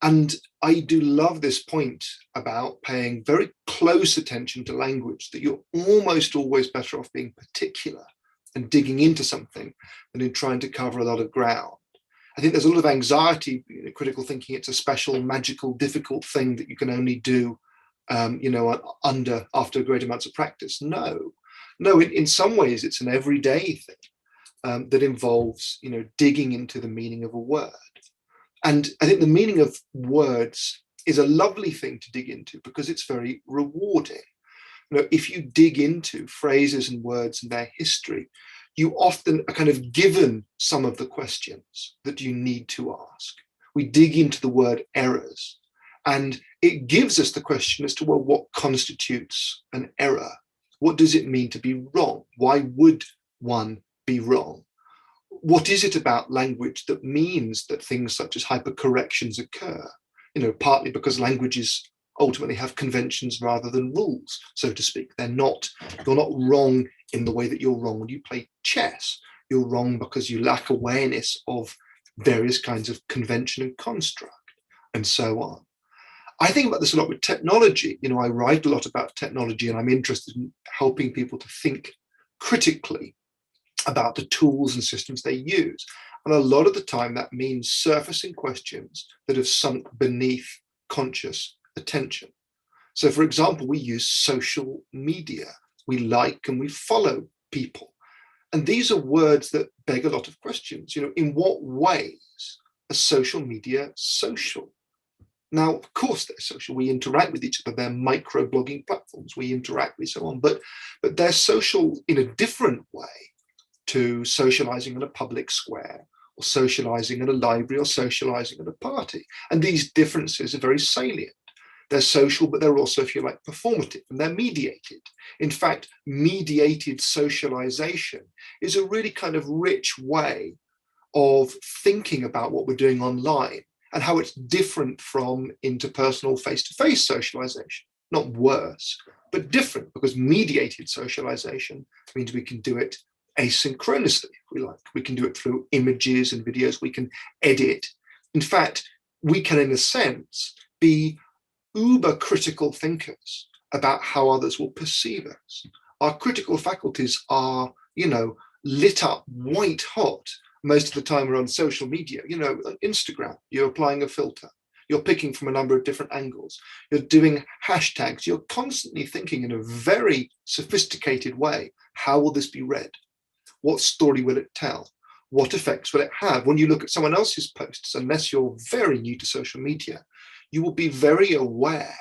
And I do love this point about paying very close attention to language, that you're almost always better off being particular and digging into something than in trying to cover a lot of ground. I think there's a lot of anxiety, critical thinking. It's a special, magical, difficult thing that you can only do, after great amounts of practice. No, in some ways, it's an everyday thing that involves, digging into the meaning of a word. And I think the meaning of words is a lovely thing to dig into because it's very rewarding. If you dig into phrases and words and their history, you often are kind of given some of the questions that you need to ask. We dig into the word errors, and it gives us the question as to, well, what constitutes an error? What does it mean to be wrong? Why would one be wrong? What is it about language that means that things such as hypercorrections occur? Partly because languages ultimately have conventions rather than rules, so to speak. You're not wrong in the way that you're wrong when you play chess. You're wrong because you lack awareness of various kinds of convention and construct, and so on. I think about this a lot with technology. I write a lot about technology, and I'm interested in helping people to think critically about the tools and systems they use. And a lot of the time that means surfacing questions that have sunk beneath conscious attention. So, for example, we use social media. We like and we follow people. And these are words that beg a lot of questions. In what ways are social media social? Now, of course, they're social. We interact with each other. They're micro-blogging platforms. We interact with so on. But they're social in a different way to socializing in a public square, or socializing in a library, or socializing at a party. And these differences are very salient. They're social, but they're also, if you like, performative, and they're mediated. In fact, mediated socialization is a really kind of rich way of thinking about what we're doing online and how it's different from interpersonal face-to-face socialization. Not worse, but different, because mediated socialization means we can do it asynchronously, if we like. We can do it through images and videos. We can edit. In fact, we can, in a sense, be uber critical thinkers about how others will perceive us. Our critical faculties are, lit up white hot most of the time we're on social media. On Instagram, you're applying a filter. You're picking from a number of different angles. You're doing hashtags. You're constantly thinking in a very sophisticated way. How will this be read? What story will it tell? What effects will it have? When you look at someone else's posts, unless you're very new to social media, you will be very aware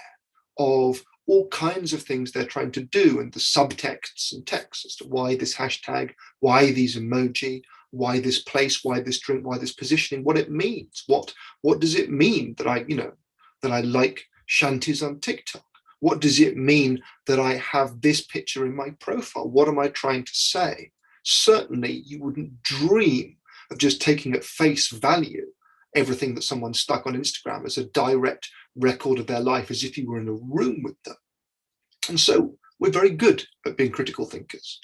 of all kinds of things they're trying to do, and the subtexts and texts as to why this hashtag, why these emoji, why this place, why this drink, why this positioning, what it means. What does it mean that I like shanties on TikTok? What does it mean that I have this picture in my profile? What am I trying to say? Certainly, you wouldn't dream of just taking at face value everything that someone stuck on Instagram as a direct record of their life, as if you were in a room with them. And so we're very good at being critical thinkers.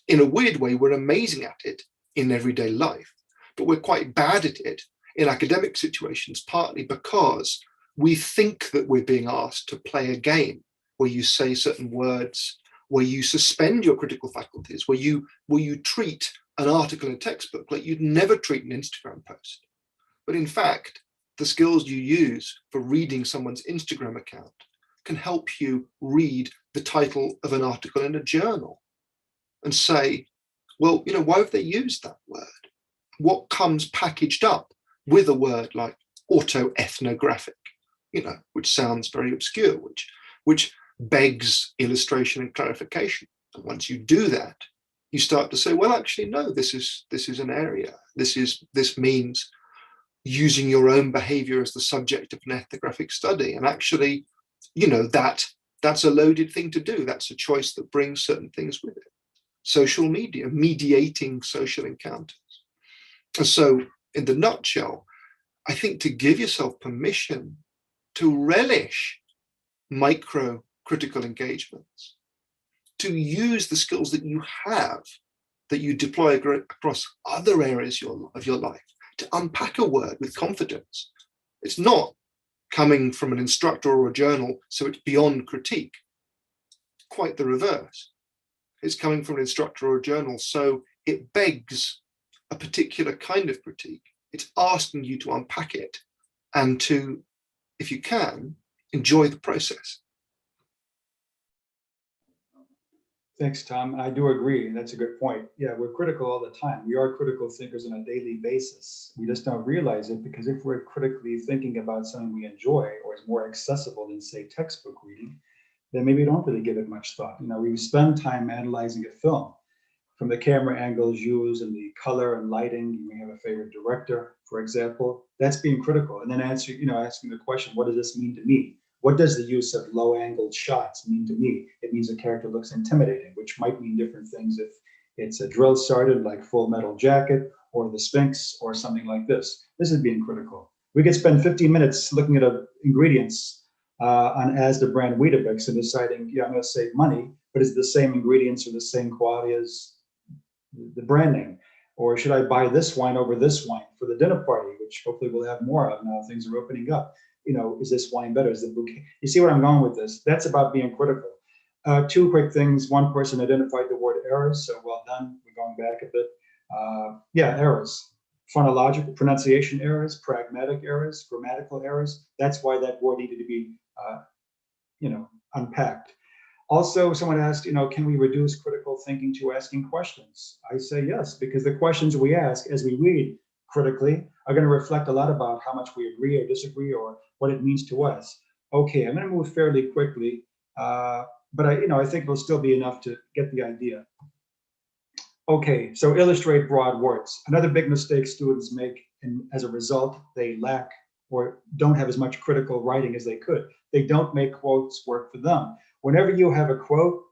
In a weird way, we're amazing at it in everyday life, but we're quite bad at it in academic situations, partly because we think that we're being asked to play a game where you say certain words, where you suspend your critical faculties, where you treat an article in a textbook like you'd never treat an Instagram post. But in fact, the skills you use for reading someone's Instagram account can help you read the title of an article in a journal and say, well, why have they used that word? What comes packaged up with a word like autoethnographic, which sounds very obscure, which begs illustration and clarification. And once you do that, you start to say, well, actually, no, this is an area. This means using your own behavior as the subject of an ethnographic study. And actually, that's a loaded thing to do. That's a choice that brings certain things with it. Social media, mediating social encounters. And so, in the nutshell, I think to give yourself permission to relish micro critical engagements, to use the skills that you have, that you deploy across other areas of your life, to unpack a word with confidence. It's not coming from an instructor or a journal, so it's beyond critique. Quite the reverse. It's coming from an instructor or a journal, so it begs a particular kind of critique. It's asking you to unpack it and to, if you can, enjoy the process.
Thanks, Tom. I do agree. That's a good point. Yeah, we're critical all the time. We are critical thinkers on a daily basis. We just don't realize it because if we're critically thinking about something we enjoy or is more accessible than, say, textbook reading, then maybe we don't really give it much thought. We spend time analyzing a film from the camera angles used and the color and lighting. You may have a favorite director, for example. That's being critical. And then asking the question, what does this mean to me? What does the use of low-angled shots mean to me? It means a character looks intimidating, which might mean different things if it's a drill sergeant like Full Metal Jacket or the Sphinx or something like this. This is being critical. We could spend 15 minutes looking at ingredients on Asda brand Weetabix and deciding, yeah, I'm going to save money, but is it the same ingredients or the same quality as the brand name? Or should I buy this wine over this wine for the dinner party, which hopefully we'll have more of now things are opening up? Is this wine better? Is the bouquet? You see where I'm going with this? That's about being critical. Two quick things. One person identified the word errors, so well done. We're going back a bit. Errors. Phonological, pronunciation errors, pragmatic errors, grammatical errors. That's why that word needed to be, unpacked. Also, someone asked, can we reduce critical thinking to asking questions? I say yes, because the questions we ask as we read critically are going to reflect a lot about how much we agree or disagree or what it means to us. Okay, I'm going to move fairly quickly, but I think it'll still be enough to get the idea. Okay, so illustrate broad words. Another big mistake students make, and as a result, they lack or don't have as much critical writing as they could. They don't make quotes work for them. Whenever you have a quote,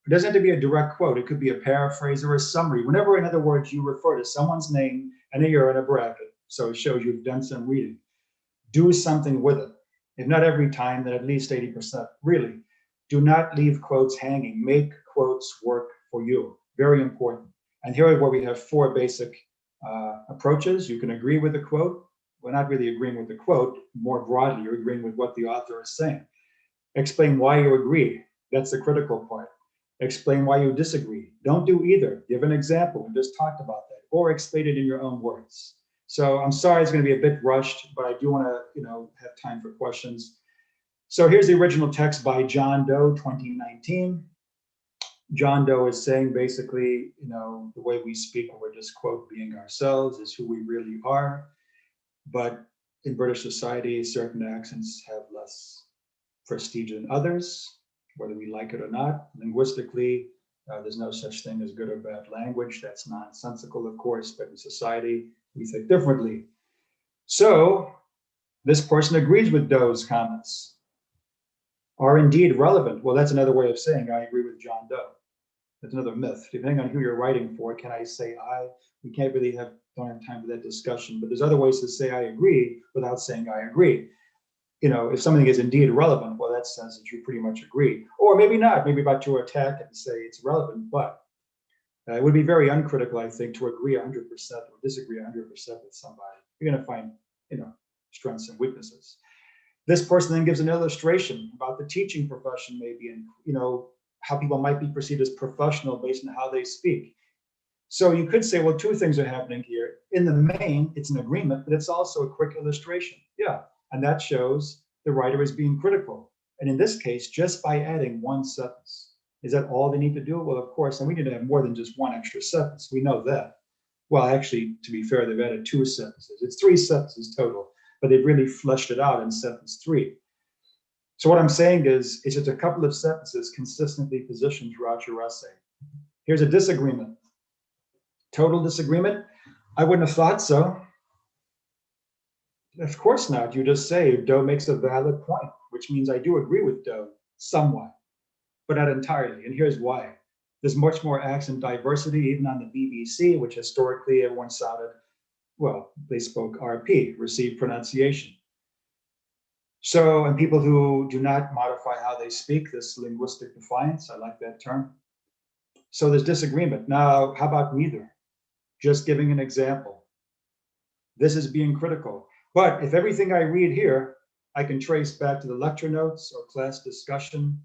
it doesn't have to be a direct quote. It could be a paraphrase or a summary. Whenever, in other words, you refer to someone's name and a year in a bracket, so it shows you've done some reading, do something with it. If not every time, then at least 80%. Really, do not leave quotes hanging. Make quotes work for you. Very important. And here are where we have four basic approaches. You can agree with the quote. We're not really agreeing with the quote. More broadly, you're agreeing with what the author is saying. Explain why you agree. That's the critical part. Explain why you disagree. Don't do either. Give an example. We just talked about that. Or explain it in your own words. So I'm sorry it's going to be a bit rushed, but I do want to have time for questions. So here's the original text by John Doe, 2019. John Doe is saying basically, the way we speak when we're just, quote, being ourselves is who we really are. But in British society, certain accents have less prestige than others, whether we like it or not. Linguistically, there's no such thing as good or bad language. That's nonsensical, of course, but in society, we think differently. So this person agrees with Doe's comments. Are indeed relevant. Well, that's another way of saying I agree with John Doe. That's another myth. Depending on who you're writing for, can I say I? We can't really don't have time for that discussion, but there's other ways to say I agree without saying I agree. If something is indeed relevant, well, that says that you pretty much agree. Or maybe not, maybe about to attack and say it's relevant, but it would be very uncritical, I think, to agree 100% or disagree 100% with somebody. You're going to find, strengths and weaknesses. This person then gives an illustration about the teaching profession, maybe, and how people might be perceived as professional based on how they speak. So you could say, well, two things are happening here. In the main, it's an agreement, but it's also a quick illustration. Yeah, and that shows the writer is being critical. And in this case, just by adding one sentence. Is that all they need to do? Well, of course, and we need to have more than just one extra sentence. We know that. Well, actually, to be fair, they've added two sentences. It's three sentences total, but they've really fleshed it out in sentence 3. So what I'm saying is, it's just a couple of sentences consistently positioned throughout your essay. Here's a disagreement. Total disagreement? I wouldn't have thought so. Of course not. You just say Doe makes a valid point, which means I do agree with Doe somewhat, but not entirely. And here's why. There's much more accent diversity, even on the BBC, which historically everyone sounded, well, they spoke RP, received pronunciation. So, and people who do not modify how they speak, this linguistic defiance, I like that term. So there's disagreement. Now, how about neither? Just giving an example. This is being critical. But if everything I read here, I can trace back to the lecture notes or class discussion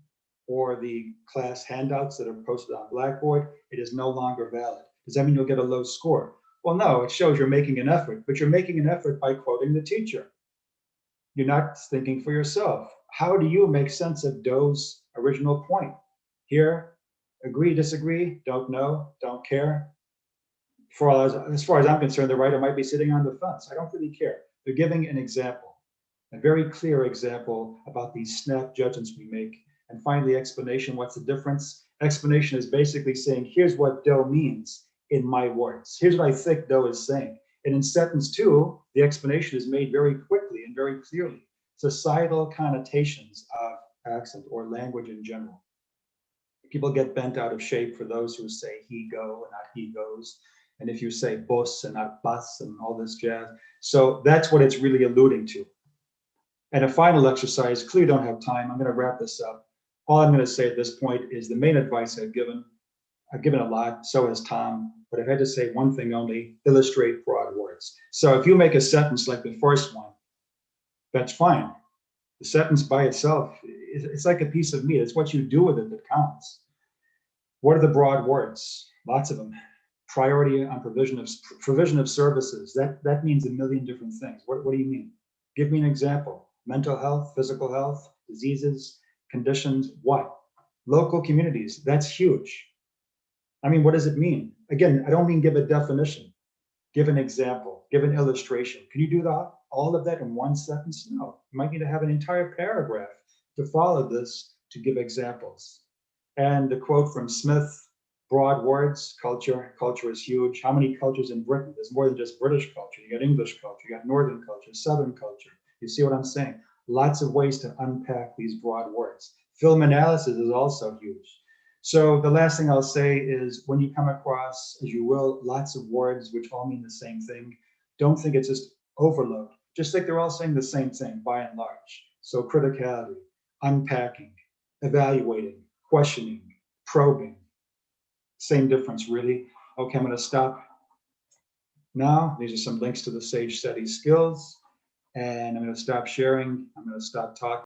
or the class handouts that are posted on Blackboard, it is no longer valid. Does that mean you'll get a low score? Well, no, it shows you're making an effort, but you're making an effort by quoting the teacher. You're not thinking for yourself. How do you make sense of Doe's original point? Here, Agree, disagree, don't know, don't care. As far as I'm concerned, the writer might be sitting on the fence. I don't really care. They're giving an example, a very clear example about these snap judgments we make. And finally, explanation. What's the difference? Explanation is basically saying, here's what dough means in my words. Here's what I think dough is saying. And in sentence 2, the explanation is made very quickly and very clearly. Societal connotations of accent or language in general. People get bent out of shape for those who say he go and not he goes. And if you say bus and not bus and all this jazz. So that's what it's really alluding to. And a final exercise, clearly don't have time. I'm going to wrap this up. All I'm going to say at this point is the main advice I've given a lot, so has Tom, but if I had to say one thing only, illustrate broad words. So if you make a sentence like the first one, that's fine. The sentence by itself, it's like a piece of meat. It's what you do with it that counts. What are the broad words? Lots of them. Priority on provision of services. That means a million different things. What do you mean? Give me an example. Mental health, physical health, diseases, conditions, what? Local communities, that's huge. I mean, what does it mean? Again, I don't mean give a definition. Give an example, give an illustration. Can you do that? All of that in one sentence? No, you might need to have an entire paragraph to follow this to give examples. And the quote from Smith, broad words, culture is huge. How many cultures in Britain? There's more than just British culture. You got English culture, you got Northern culture, Southern culture. You see what I'm saying? Lots of ways to unpack these broad words. Film analysis is also huge. So the last thing I'll say is when you come across, as you will, lots of words which all mean the same thing, don't think it's just overload. Just think they're all saying the same thing by and large. So criticality, unpacking, evaluating, questioning, probing, same difference really. Okay, I'm going to stop now. These are some links to the Sage Study skills, and I'm going to stop sharing. I'm going to stop talking.